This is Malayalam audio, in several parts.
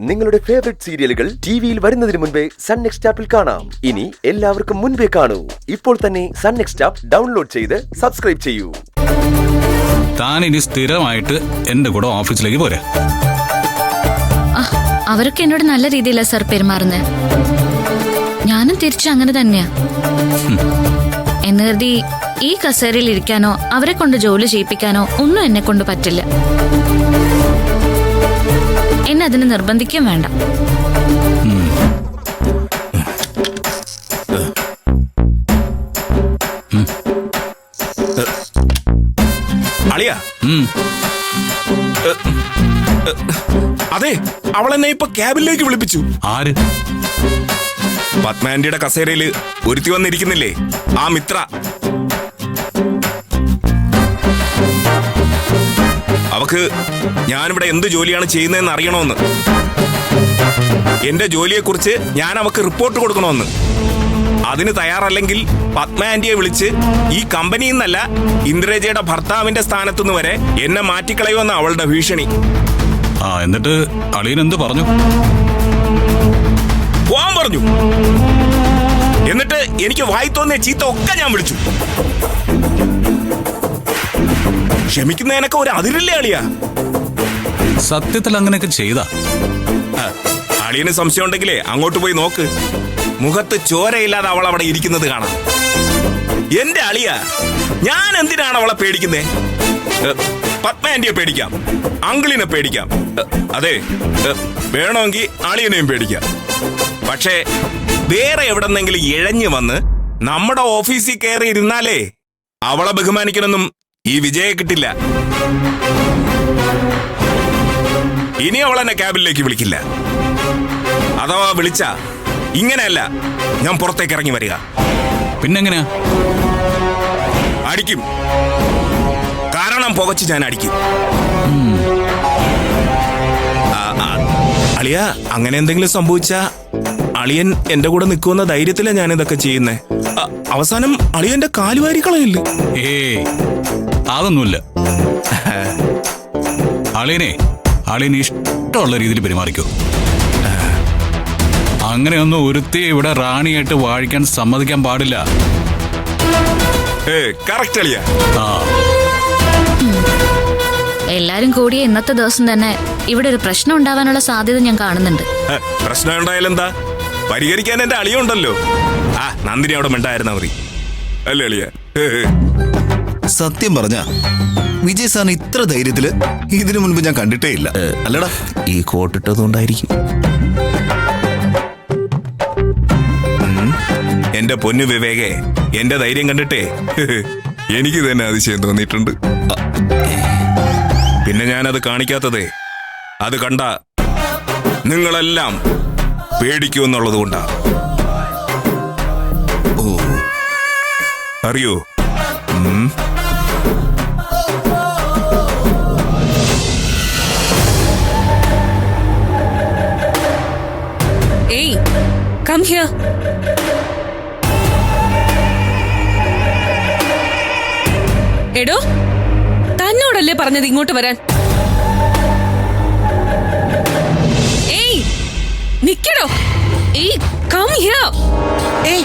നിങ്ങളുടെ ഫേവറേറ്റ് സീരിയലുകൾ ടിവിയിൽ വരുന്നതിന് മുൻപേ സൺ നെക്സ്റ്റ് ആപ്പിൽ കാണാം. ഇനി എല്ലാവർക്കും മുൻപേ കാണൂ. ഇപ്പോൾ തന്നെ സൺ നെക്സ്റ്റ് ആപ്പ് ഡൗൺലോഡ് ചെയ്ത് സബ്സ്ക്രൈബ് ചെയ്യൂ. താൻ ഇനി സ്ഥിരമായിട്ട് എന്റെ കൂടെ ഓഫീസിലേക്ക് പോരെ. അവരൊക്കെ എന്നോട് നല്ല രീതിയിലാണ് സർ പെരുമാറുന്നത്. ഞാനും തിരിച്ചു അങ്ങനെ തന്നെയാ. എന്ന് കരുതി ഈ കസേരയിൽ ഇരിക്കാനോ അവരെ കൊണ്ട് ജോലി ചെയ്യിപ്പിക്കാനോ ഒന്നും എന്നെ കൊണ്ട് പറ്റില്ല. എന്നെ അതിന് നിർബന്ധിക്കുകയും വേണ്ട. അതെ, അവളെന്നെ ഇപ്പൊ ക്യാബിലേക്ക് വിളിപ്പിച്ചു. ആര്? പത്മാൻഡിയുടെ കസേരയില് ഒരുത്തി വന്നിരിക്കുന്നില്ലേ, ആ മിത്ര. അവക്ക് ഞാനിവിടെ എന്ത് ജോലിയാണ് ചെയ്യുന്നതെന്ന് അറിയണമെന്ന്, എന്റെ ജോലിയെക്കുറിച്ച് ഞാൻ അവക്ക് റിപ്പോർട്ട് കൊടുക്കണമെന്ന്. അതിന് തയ്യാറല്ലെങ്കിൽ പത്മ ആന്റിയെ വിളിച്ച് ഈ കമ്പനിയിൽ നിന്നല്ല ഇന്ദിരജയുടെ ഭർത്താവിന്റെ സ്ഥാനത്തുനിന്ന് വരെ എന്നെ മാറ്റിക്കളയുമെന്ന അവളുടെ ഭീഷണി. എന്നിട്ട് അളിയൻ എന്ത് പറഞ്ഞു? പോവാൻ പറഞ്ഞു. എന്നിട്ട് എനിക്ക് വായി തോന്നിയ ചീത്ത ഒക്കെ ഞാൻ വിളിച്ചു. ക്ഷമിക്കുന്നതിനൊക്കെ ഒരു അതിരില്ലേ അളിയാ? സത്യത്തിൽ അങ്ങനെയൊക്കെ ചെയ്താ? അളിയന് സംശയം ഉണ്ടെങ്കിലേ അങ്ങോട്ട് പോയി നോക്ക്. മുഖത്ത് ചോരയില്ലാതെ അവൾ അവിടെ ഇരിക്കുന്നത് കാണാം. എന്റെ അളിയ, ഞാൻ എന്തിനാണ് അവളെ പേടിക്കുന്നേ? പത്മ ആന്റിയെ പേടിക്കാം, അങ്കിളിനെ പേടിക്കാം, അതെ വേണമെങ്കിൽ അളിയനെയും പേടിക്കാം. പക്ഷേ വേറെ എവിടെന്നെങ്കിലും ഇഴഞ്ഞു വന്ന് നമ്മുടെ ഓഫീസിൽ കയറി ഇരുന്നാലേ അവളെ ബഹുമാനിക്കണമെന്നും ഈ വിജയെ കിട്ടില്ല. ഇനി അവളെന്നെ ക്യാബിനിലേക്ക് വിളിക്കില്ല. അഥവാ വിളിച്ച ഇങ്ങനെയല്ല, ഞാൻ പുറത്തേക്ക് ഇറങ്ങി വരിക. പിന്നെങ്ങനെയാ? അടിക്കും. കാരണം പുകച്ച് ഞാൻ അടിക്കും. അളിയ, അങ്ങനെ എന്തെങ്കിലും സംഭവിച്ചാ അളിയൻ എന്റെ കൂടെ നിൽക്കുന്ന ധൈര്യത്തിലാണ് ഞാൻ ഇതൊക്കെ ചെയ്യുന്നേ. അവസാനം അളിയന്റെ കാലുവാരി കളയില്ല. അതൊന്നുമില്ല. അളിയന് ഇഷ്ടമുള്ള രീതിയിൽ പെരുമാറിക്കോ. അങ്ങനെയൊന്നും ഒരുത്തി ഇവിടെ റാണിയായിട്ട് വാഴിക്കാൻ സമ്മതിക്കാൻ പാടില്ല. കറക്റ്റ് അളിയ. എല്ലാരും കൂടി ഇന്നത്തെ ദിവസം തന്നെ ഇവിടെ ഒരു പ്രശ്നം ഉണ്ടാവാനുള്ള സാധ്യത ഞാൻ കാണുന്നുണ്ട്. പ്രശ്നം ഉണ്ടായാലെന്താ, പരിഹരിക്കാൻ എന്റെ അളിയുണ്ടല്ലോ. നന്ദിനി അവിടെ മിണ്ടായിരുന്നാ മതി അല്ലേ അളിയ? സത്യം പറഞ്ഞ വിജയ് സാറിന് ഇത്ര ധൈര്യത്തില് ഇതിനു മുൻപ് ഞാൻ കണ്ടിട്ടേ ഇല്ല. അല്ലടാ, ഈ കോട്ടിട്ടതുകൊണ്ടായിരിക്കും. എന്റെ പൊന്നു വിവേകെ, എന്റെ ധൈര്യം കണ്ടിട്ടേ എനിക്ക് തന്നെ അതിശയം തോന്നിയിട്ടുണ്ട്. പിന്നെ ഞാനത് കാണിക്കാത്തതേ അത് കണ്ട നിങ്ങളെല്ലാം പേടിക്കുമെന്നുള്ളത് കൊണ്ടാ. അറിയോ? ഏയ്, കം ഹിയർ. എടോ, തന്നോടല്ലേ പറഞ്ഞത് ഇങ്ങോട്ട് വരാൻ? ഏയ്, നിക്കടോ. ഏയ്, കം ഹിയർ. ഏയ്,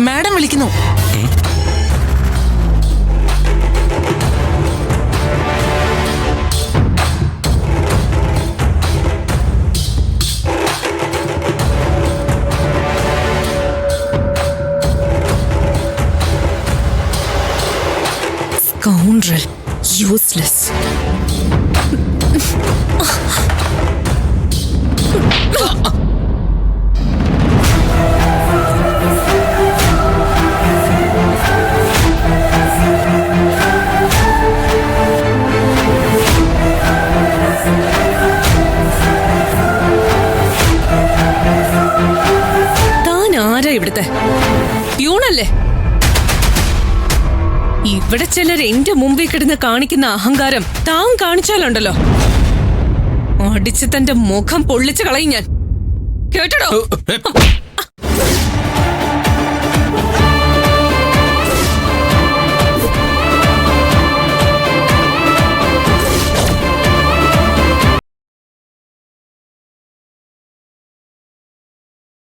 മാഡം വിളിക്കുന്നു. Scoundrel, useless. താൻ ആരാ ഇവിടുത്തെ പ്യൂണല്ലേ? ഇവിടെ ചിലർ എന്റെ മുമ്പിൽ കിടന്ന് കാണിക്കുന്ന അഹങ്കാരം താൻ കാണിച്ചാലുണ്ടല്ലോ, അടിച്ച് തന്റെ മുഖം പൊള്ളിച്ചു കളയും ഞാൻ. കേട്ടോ?